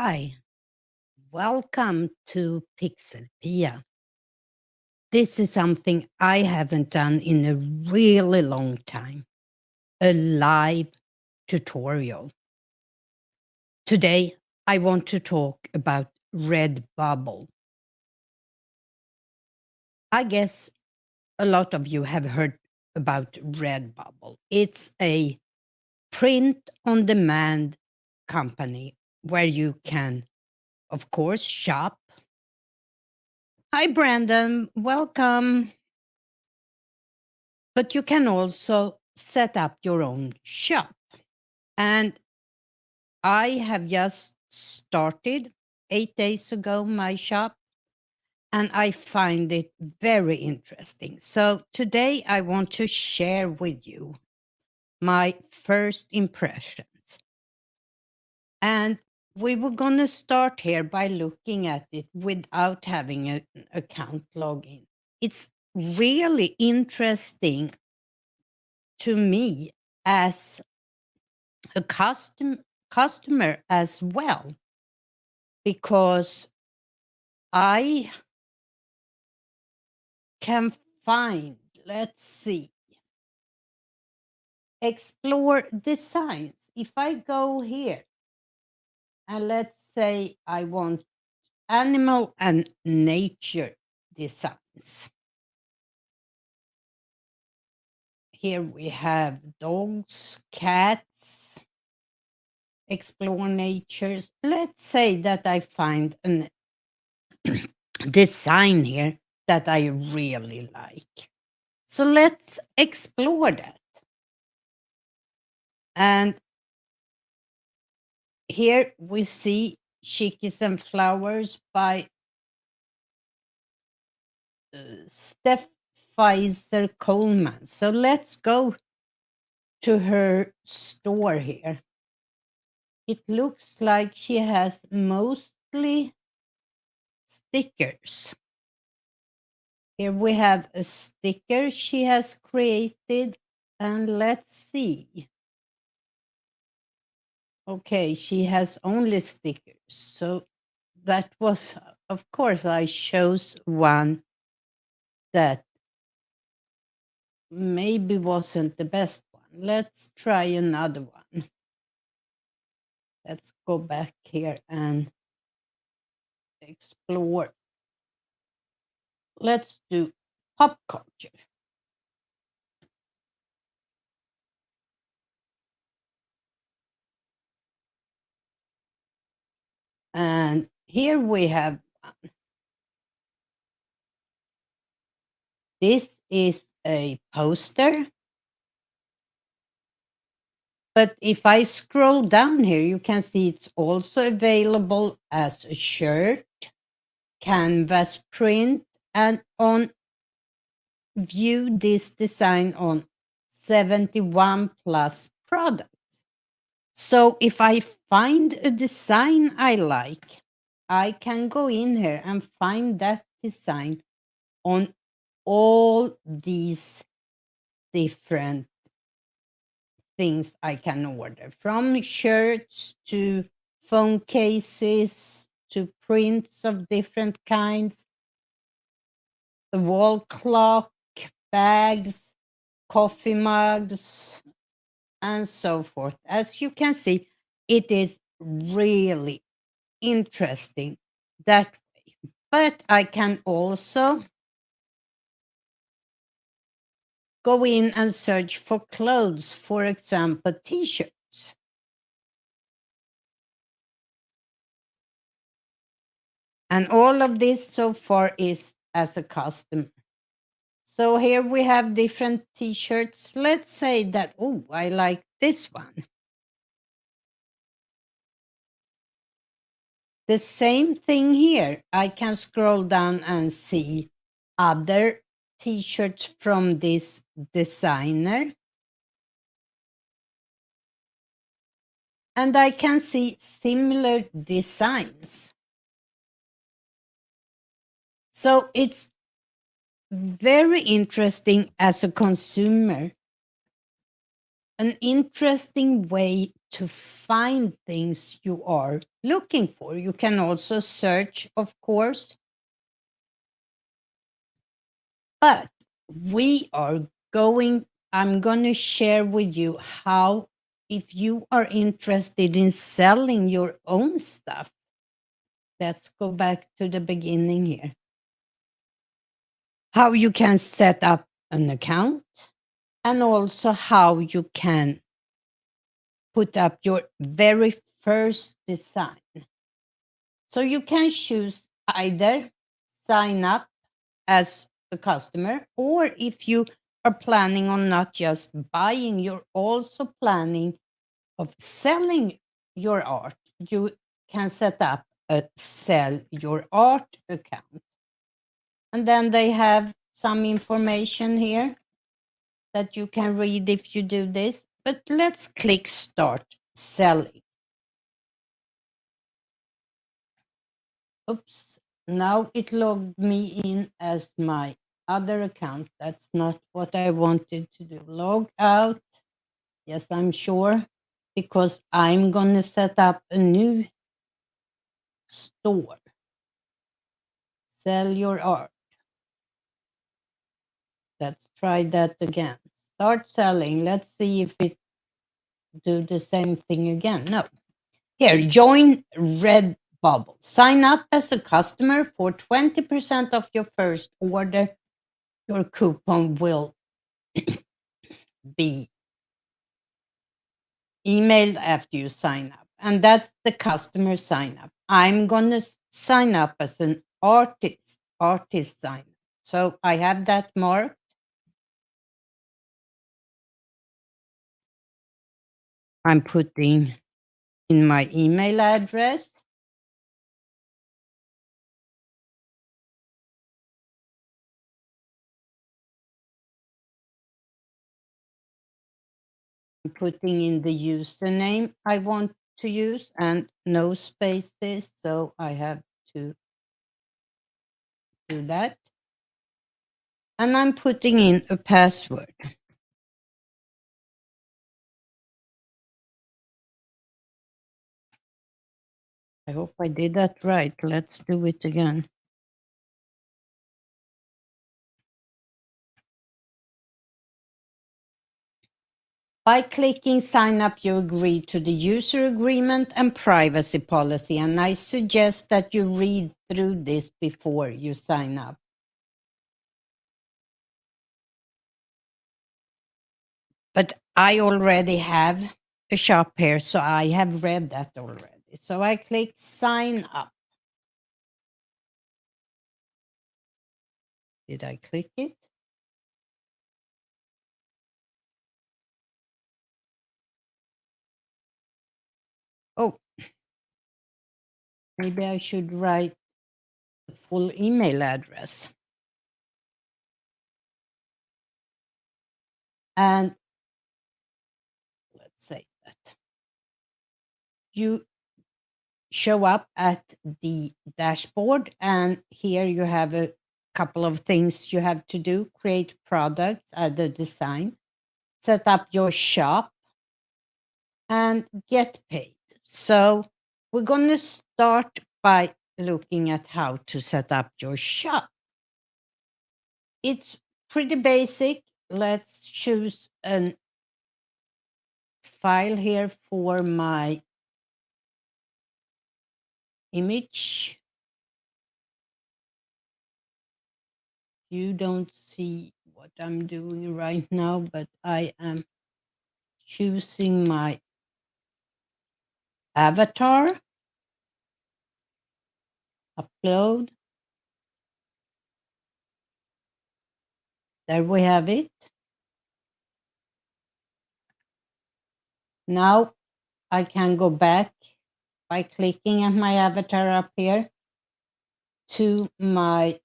Hi, welcome to Pixelpia. This is something I haven't done in a really long time, a live tutorial. Today, I want to talk about RedBubble. I guess a lot of you have heard about RedBubble. It's a print-on-demand company where you can, of course, shop. Hi, Brandon. Welcome. But you can also set up your own shop. And I have just started 8 days ago my shop, and I find it very interesting. So today I want to share with you my first impressions. And we were going to start here by looking at it without having an account login. It's really interesting to me as a customer as well, because I can find, let's see, explore designs. If I go here and let's say I want animal and nature designs. Here we have dogs, cats, explore natures. Let's say that I find a design here that I really like. So let's explore that. And here we see Chickies and Flowers by Steph Pfizer Coleman. So let's go to her store here. It looks like she has mostly stickers. Here we have a sticker she has created, and let's see. Okay, she has only stickers. So that was, of course, I chose one that maybe wasn't the best one. Let's try another one. Let's go back here and explore. Let's do pop culture. And here we have one. This is a poster. But if I scroll down here, you can see it's also available as a shirt, canvas print, and on view this design on 71 plus products. So if I find a design I like, I can go in here and find that design on all these different things I can order, from shirts to phone cases to prints of different kinds, the wall clock, bags, coffee mugs, and so forth. As you can see, it is really interesting that way. But I can also go in and search for clothes, for example, t-shirts. And all of this so far is as a customer. So here we have different t-shirts. Let's say that, oh, I like this one. The same thing here. I can scroll down and see other t-shirts from this designer. And I can see similar designs. So it's very interesting as a consumer, an interesting way to find things you are looking for. You can also search, of course, but I'm going to share with you how, if you are interested in selling your own stuff, let's go back to the beginning here. How you can set up an account, and also how you can put up your very first design. So you can choose either sign up as a customer, or if you are planning on not just buying, you're also planning of selling your art, you can set up a sell your art account. And then they have some information here that you can read if you do this. But let's click start selling. Oops, now it logged me in as my other account. That's not what I wanted to do. Log out. Yes, I'm sure, because I'm going to set up a new store. Sell your art. Let's try that again. Start selling. Let's see if it do the same thing again. No. Here, join RedBubble. Sign up as a customer for 20% of your first order. Your coupon will be emailed after you sign up. And that's the customer sign up. I'm going to sign up as an artist sign up. So I have that marked. I'm putting in my email address. I'm putting in the username I want to use and no spaces. So I have to do that. And I'm putting in a password. I hope I did that right. Let's do it again. By clicking sign up, you agree to the user agreement and privacy policy. And I suggest that you read through this before you sign up. But I already have a shop here, so I have read that already. So I click sign up. Did I click it? Oh, maybe I should write the full email address. And let's say that you show up at the dashboard, and here you have a couple of things you have to do: create products, add a design, set up your shop, and get paid. So we're going to start by looking at how to set up your shop. It's pretty basic. Let's choose a file here for my image. You don't see what I'm doing right now, but I am choosing my avatar, upload. There we have it. Now I can go back by clicking at my avatar up here to my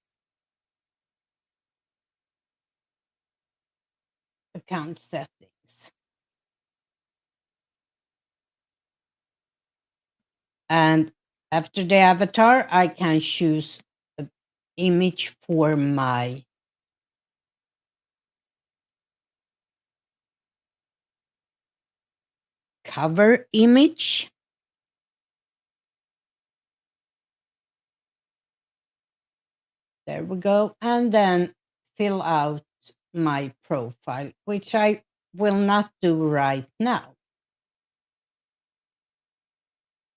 account settings. And after the avatar, I can choose an image for my cover image. There we go. And then fill out my profile, which I will not do right now.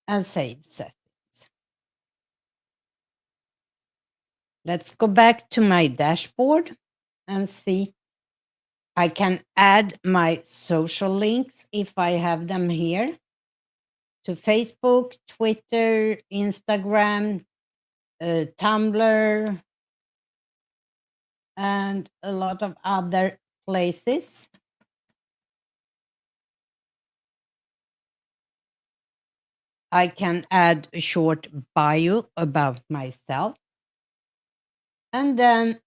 And save settings. Let's go back to my dashboard and see. I can add my social links if I have them here to Facebook, Twitter, Instagram, Tumblr, and a lot of other places. I can add a short bio about myself. And then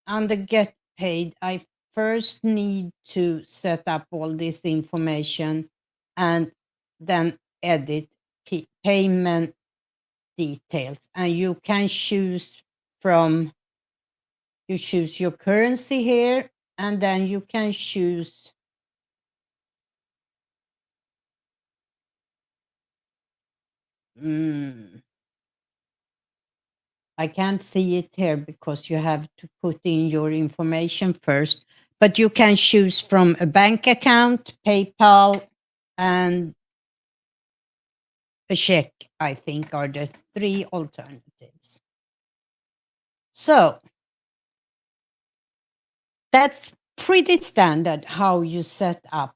under Get Paid, I first need to set up all this information and then edit payment details. And you can choose from, you choose your currency here, and then you can choose I can't see it here because you have to put in your information first, but you can choose from a bank account, PayPal, and a check, I think, are the three alternatives. So that's pretty standard how you set up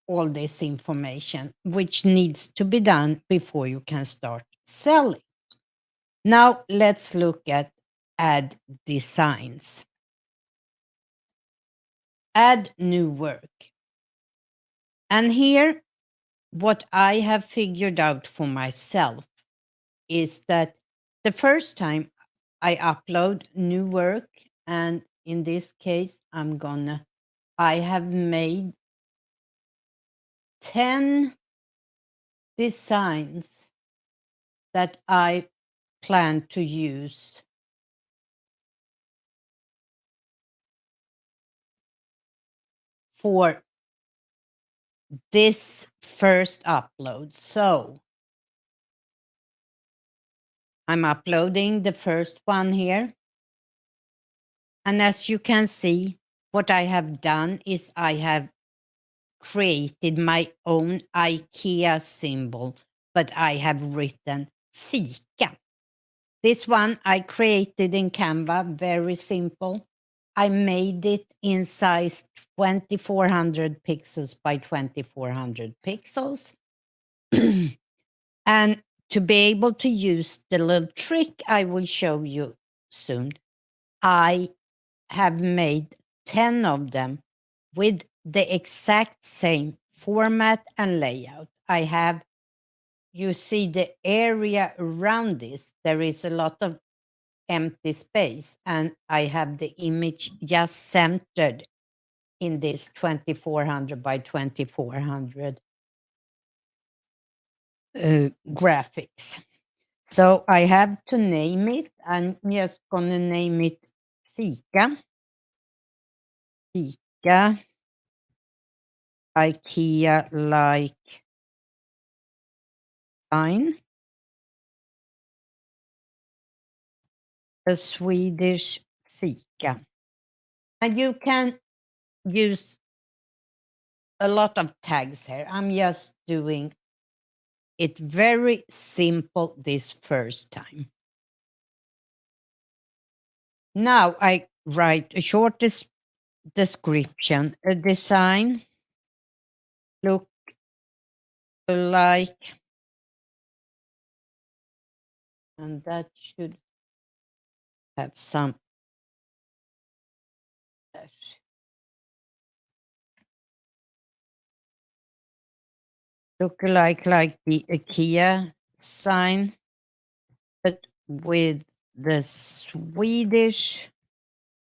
all this information, which needs to be done before you can start selling. Now let's look at add designs. Add new work. And here, what I have figured out for myself is that the first time I upload new work, and in this case, I have made 10 designs that I plan to use for this first upload. So I'm uploading the first one here. And as you can see, what I have done is I have created my own IKEA symbol, but I have written fika. This one I created in Canva, very simple. I made it in size 2400 pixels by 2400 pixels. And to be able to use the little trick I will show you soon, I have made 10 of them with the exact same format and layout. I have, you see the area around this, there is a lot of empty space, and I have the image just centered in this 2400 by 2400 graphics. So I have to name it. I'm just going to name it Fika. Fika. IKEA-like sign. A Swedish fika. And you can use a lot of tags here. I'm just doing it very simple this first time. Now I write a short description. A design look like, and that should have some look like the IKEA sign, but with the Swedish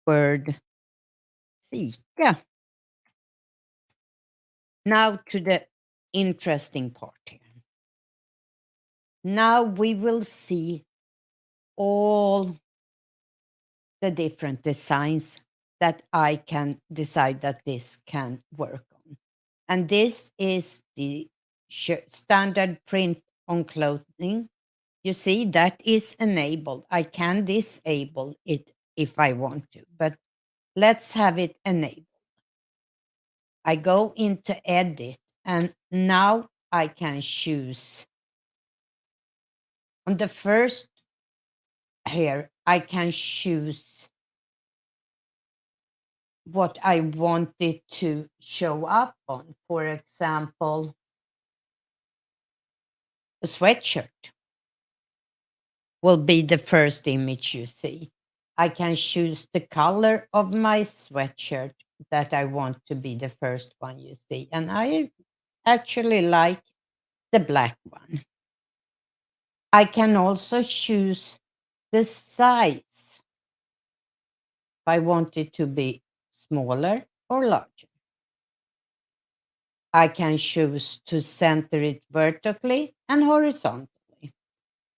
word fika. Now to the interesting part here. Now we will see all the different designs that I can decide that this can work on. And this is the standard print on clothing. You see, that is enabled. I can disable it if I want to, but let's have it enabled. I go into edit and now I can choose on the first here, I can choose what I want it to show up on. For example, a sweatshirt will be the first image you see. I can choose the color of my sweatshirt that I want to be the first one you see. And I actually like the black one. I can also choose the size. If I want it to be smaller or larger. I can choose to center it vertically and horizontally.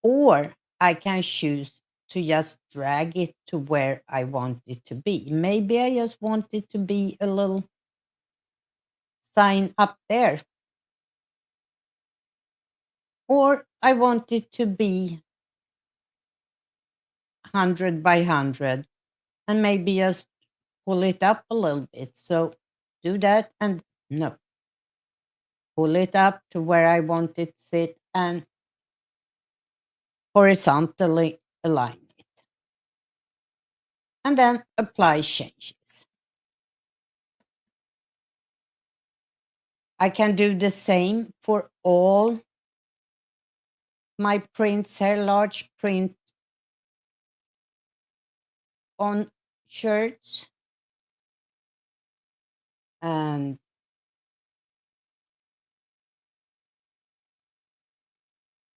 Or I can choose to just drag it to where I want it to be. Maybe I just want it to be a little sign up there. Or I want it to be 100 by 100 and maybe just pull it up a little bit. So do that and no. Pull it up to where I want it to sit and horizontally align it. And then apply changes. I can do the same for all my prints here, large print on shirts. And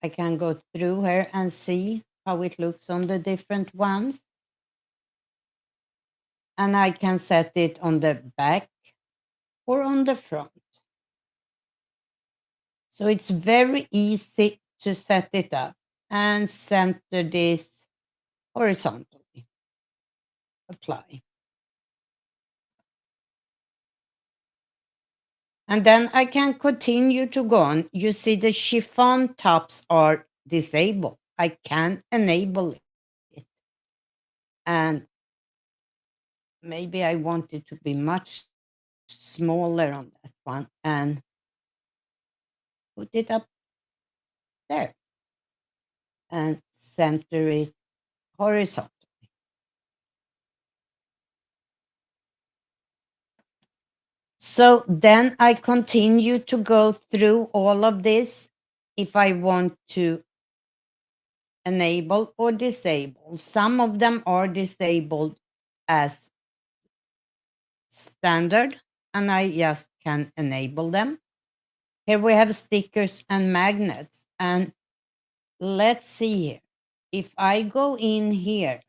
I can go through here and see how it looks on the different ones. And I can set it on the back or on the front. So it's very easy to set it up and center this horizontally. Apply. And then I can continue to go on. You see the chiffon tops are disabled. I can enable it. And maybe I want it to be much smaller on that one and put it up there and center it horizontally. So then I continue to go through all of this if I want to enable or disable. Some of them are disabled as standard and I just can enable them. Here we have stickers and magnets. And let's see here. If I go in here,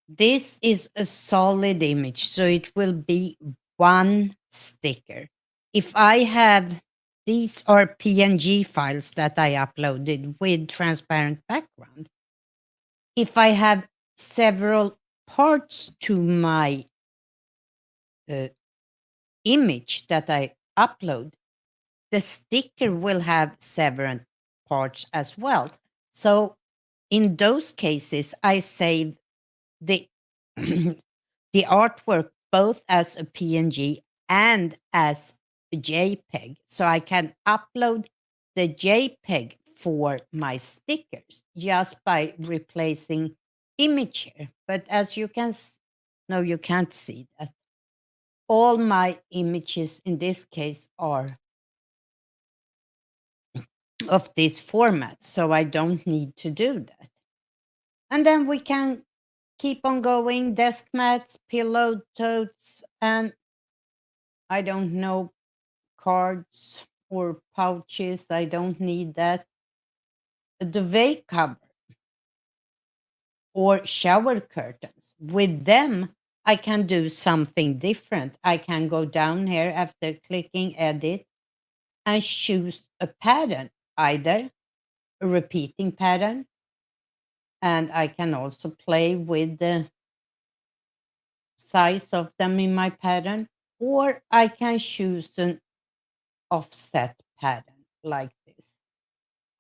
this is a solid image, so it will be one sticker. If I have, these are PNG files that I uploaded with transparent background. If I have several parts to my image that I upload, the sticker will have several parts as well. So in those cases, I save the the artwork both as a PNG and as a JPEG. So I can upload the JPEG for my stickers just by replacing image here. But as you can, no, you can't see that. All my images in this case are of this format, so I don't need to do that. And then we can keep on going, desk mats, pillow totes, and I don't know, cards or pouches. I don't need that. A duvet cover or shower curtains. With them, I can do something different. I can go down here after clicking edit and choose a pattern, either a repeating pattern, and I can also play with the size of them in my pattern, or I can choose an offset pattern. like this.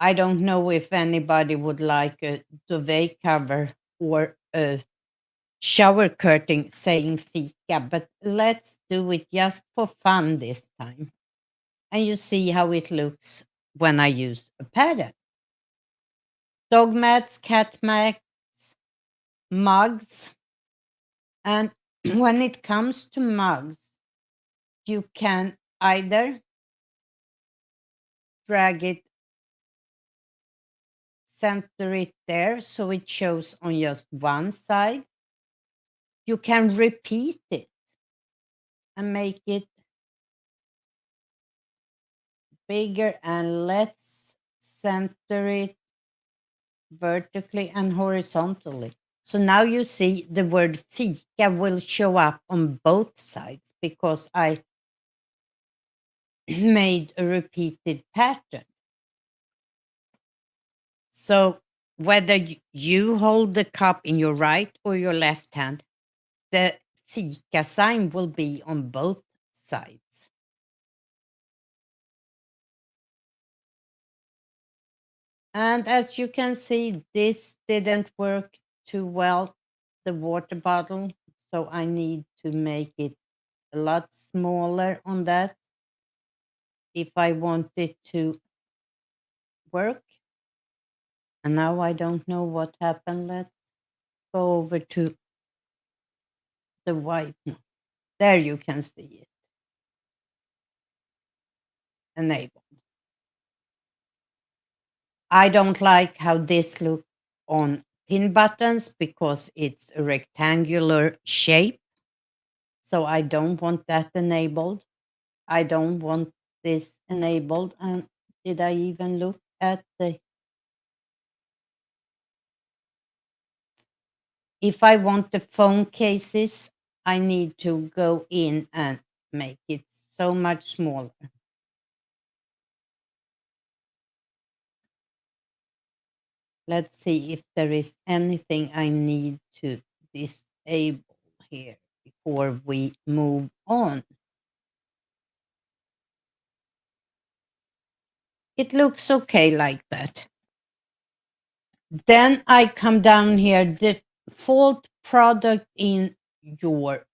I don't know if anybody would like a duvet cover or a shower curtain saying fika, but let's do it just for fun this time. And you see how it looks when I use a pattern. Dog mats, cat mats, mugs. And when it comes to mugs, you can either drag it, center it there so it shows on just one side. You can repeat it and make it bigger, and let's center it vertically and horizontally. So now you see the word fika will show up on both sides because I made a repeated pattern. So whether you hold the cup in your right or your left hand, the fika sign will be on both sides. And as you can see, this didn't work too well, the water bottle. So I need to make it a lot smaller on that if I want it to work. And now I don't know what happened. Let's go over to the white. No, there you can see it. Enable. I don't like how this looks on pin buttons because it's a rectangular shape. So I don't want that enabled. I don't want this enabled. And did I even look at the... If I want the phone cases, I need to go in and make it so much smaller. Let's see if there is anything I need to disable here before we move on. It looks okay like that. Then I come down here, default product in your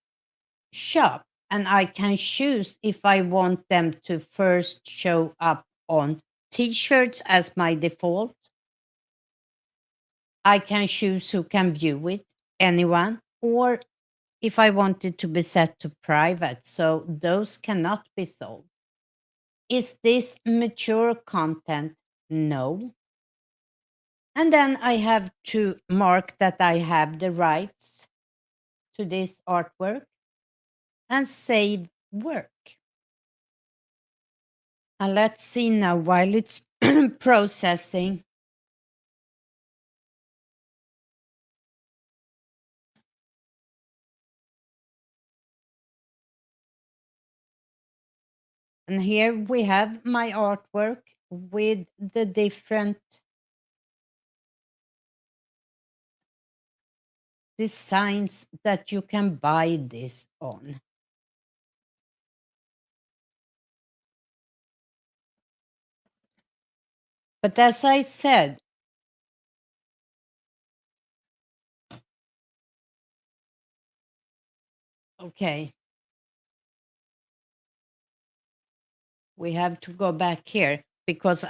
shop, and I can choose if I want them to first show up on t-shirts as my default. I can choose who can view it, anyone, or if I want it to be set to private, so those cannot be sold. Is this mature content? No. And then I have to mark that I have the rights to this artwork and save work. And let's see now while it's processing. And here we have my artwork with the different designs that you can buy this on. But as I said, okay, we have to go back here because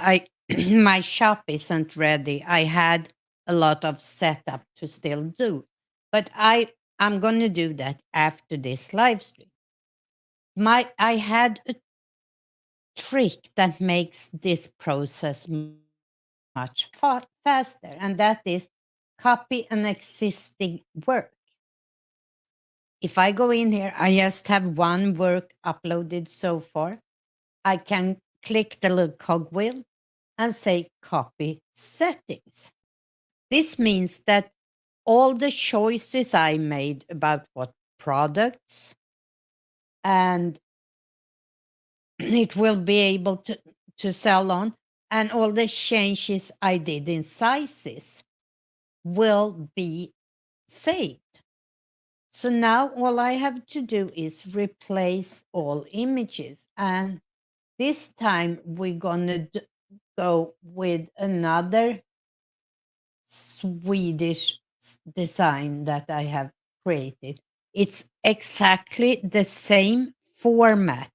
my shop isn't ready. I had a lot of setup to still do, but I'm going to do that after this live stream. I had a trick that makes this process much faster, and that is copy an existing work. If I go in here, I just have one work uploaded so far. I can click the little cogwheel and say copy settings. This means that all the choices I made about what products, and it will be able to sell on, and all the changes I did in sizes will be saved. So now all I have to do is replace all images. And this time we're going to go with another Swedish design that I have created. It's exactly the same format,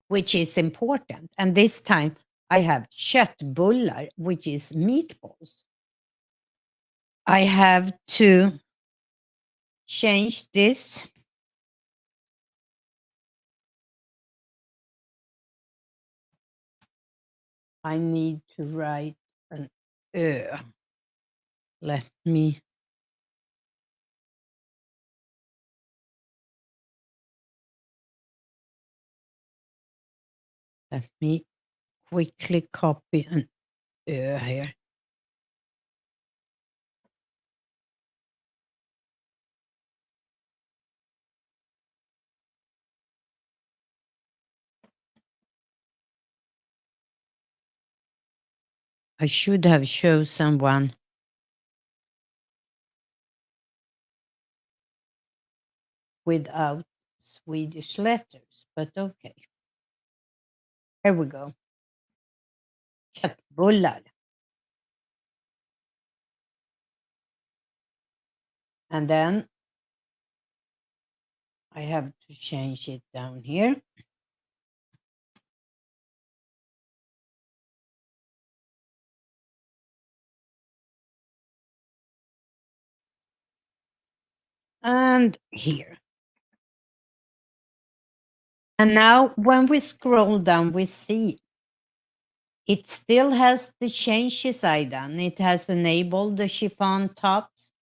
which is important. And this time I have köttbullar, which is meatballs. I have to change this. I need to write an Ö. Let me quickly copy an Ö here. I should have chosen one without Swedish letters, but okay. Here we go. Köttbullar. And then I have to change it down here. And here. And now when we scroll down, we see it still has the changes I done. It has enabled the chiffon tops.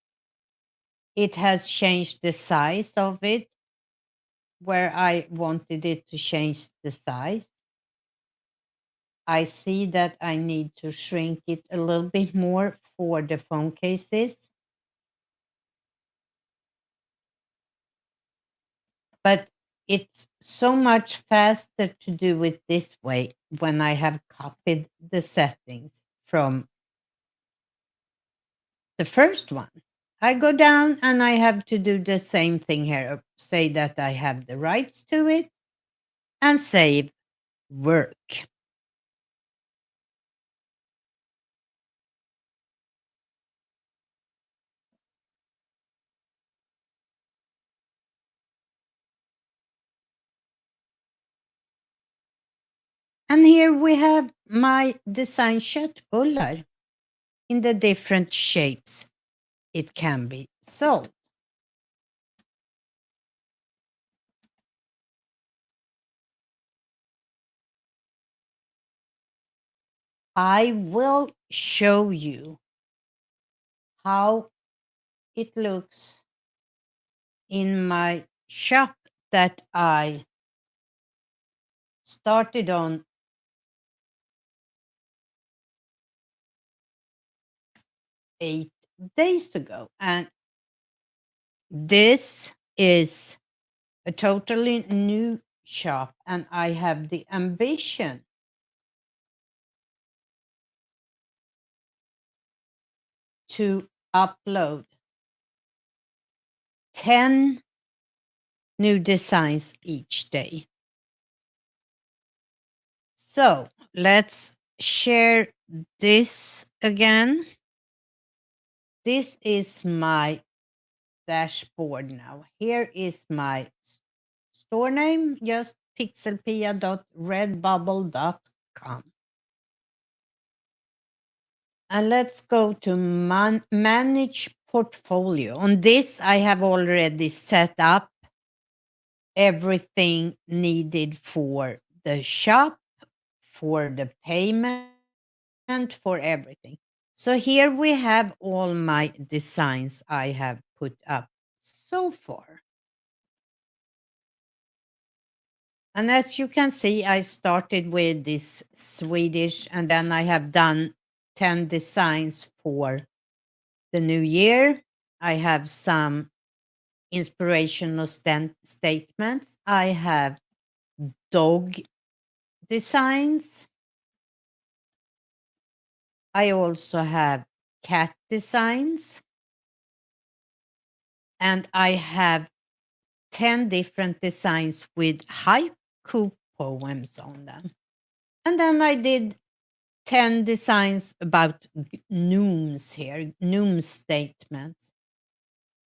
It has changed the size of it where I wanted it to change the size. I see that I need to shrink it a little bit more for the phone cases. But it's so much faster to do it this way when I have copied the settings from the first one. I go down and I have to do the same thing here. Say that I have the rights to it and save work. And here we have my design köttbullar in the different shapes it can be sold. I will show you how it looks in my shop that I started on 8 days ago. And this is a totally new shop, and I have the ambition to upload 10 new designs each day. So let's share this again. This is my dashboard now. Here is my store name, just pixelpia.redbubble.com. And let's go to manage portfolio. On this, I have already set up everything needed for the shop, for the payment, for everything. So here we have all my designs I have put up so far. And as you can see, I started with this Swedish, and then I have done 10 designs for the new year. I have some inspirational statements. I have dog designs. I also have cat designs. And I have 10 different designs with haiku poems on them. And then I did 10 designs about neumes here, neum statements.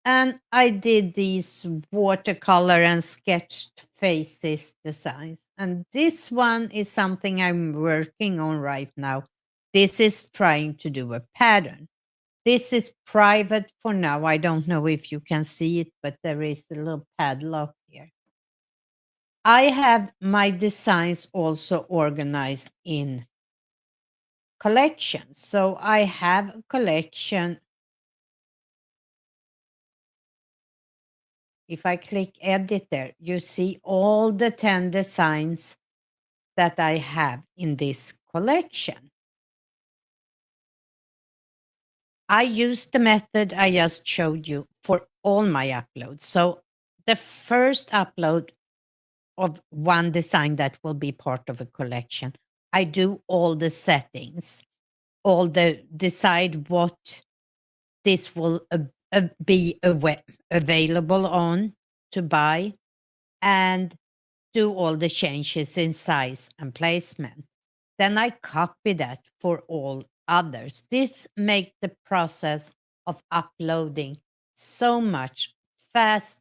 And I did these watercolor and sketched faces designs. And this one is something I'm working on right now. This is trying to do a pattern. This is private for now. I don't know if you can see it, but there is a little padlock here. I have my designs also organized in collections. So I have a collection. If I click edit there, you see all the 10 designs that I have in this collection. I use the method I just showed you for all my uploads. So the first upload of one design that will be part of a collection, I do all the settings, all the decide what this will be available on to buy, and do all the changes in size and placement. Then I copy that for all others. This makes the process of uploading so much faster.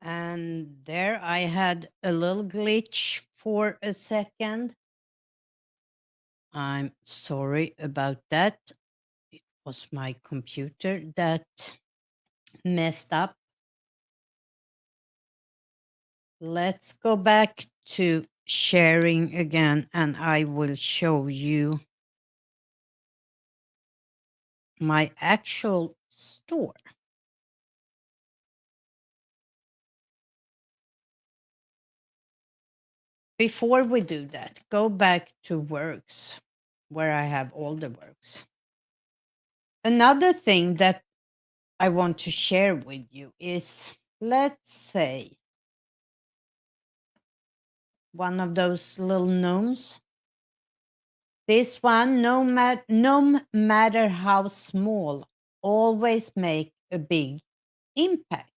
And there I had a little glitch for a second. I'm sorry about that. It was my computer that messed up. Let's go back to sharing again, and I will show you my actual store. Before we do that, go back to works where I have all the works. Another thing that I want to share with you is, let's say, one of those little gnomes. This one, no matter how small, always make a big impact.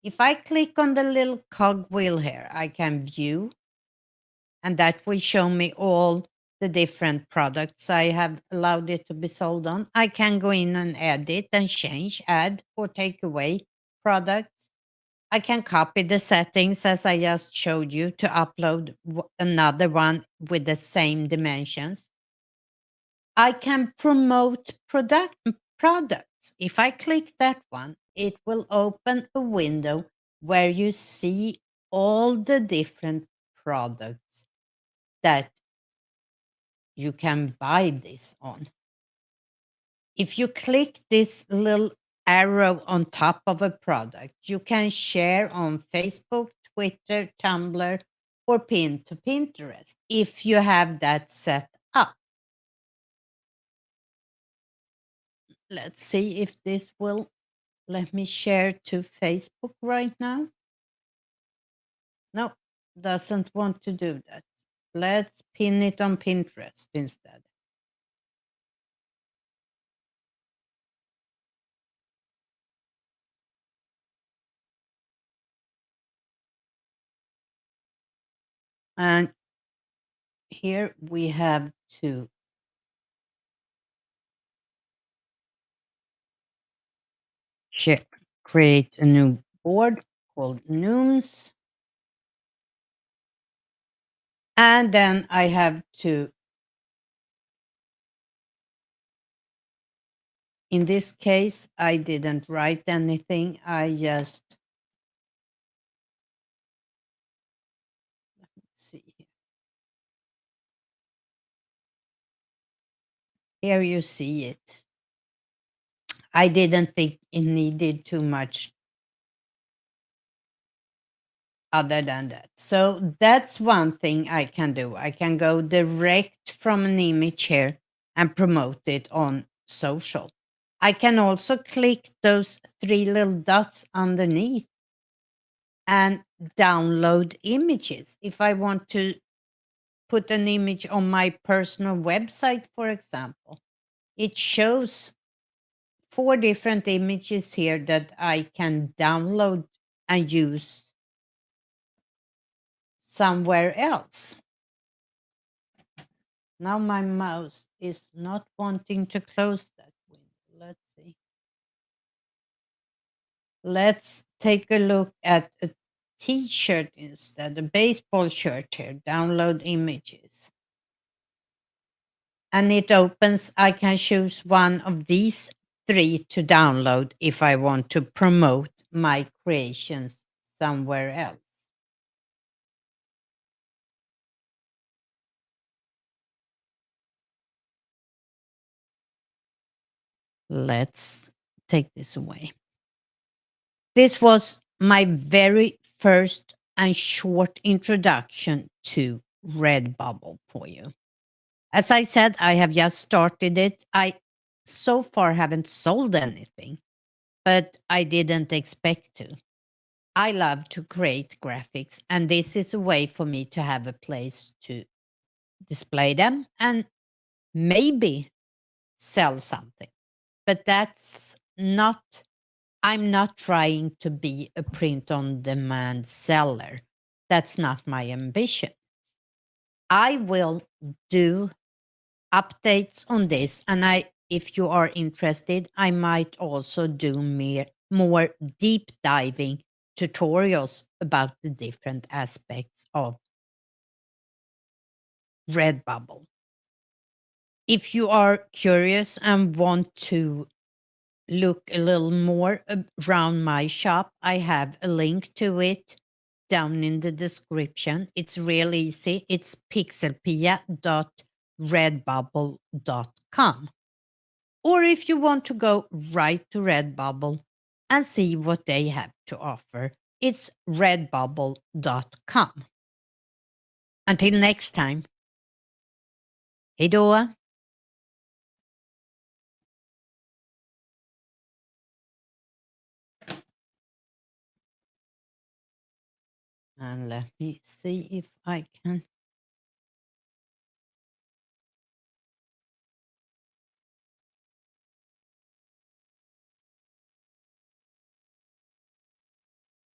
If I click on the little cogwheel here, I can view, and that will show me all the different products I have allowed it to be sold on. I can go in and edit and change, add or take away products. I can copy the settings as I just showed you to upload another one with the same dimensions. I can promote products. If I click that one, it will open a window where you see all the different products that you can buy this on. If you click this little arrow on top of a product, you can share on Facebook, Twitter, Tumblr, or pin to Pinterest if you have that set up. Let's see if this will let me share to Facebook right now. No, doesn't want to do that. Let's pin it on Pinterest instead. And here we have to create a new board called Nooms. And then I have to, in this case, I didn't write anything. I just, let's see here. Here you see it. I didn't think it needed too much other than that. So that's one thing I can do. I can go direct from an image here and promote it on social. I can also click those three little dots underneath and download images. If I want to put an image on my personal website, for example, it shows four different images here that I can download and use somewhere else. Now my mouse is not wanting to close that window. Let's see. Let's take a look at a t-shirt instead, a baseball shirt here, download images. And it opens, I can choose one of these three to download if I want to promote my creations somewhere else. Let's take this away. This was my very first and short introduction to RedBubble for you. As I said, I have just started it. I so far haven't sold anything, but I didn't expect to. I love to create graphics, and this is a way for me to have a place to display them and maybe sell something. But that's not, I'm not trying to be a print on demand seller. That's not my ambition. I will do updates on this, and if you are interested, I might also do more deep diving tutorials about the different aspects of Redbubble. If you are curious and want to look a little more around my shop, I have a link to it down in the description. It's real easy. It's pixelpia.redbubble.com. Or if you want to go right to Redbubble and see what they have to offer, it's redbubble.com. Until next time, hej då! And let me see if I can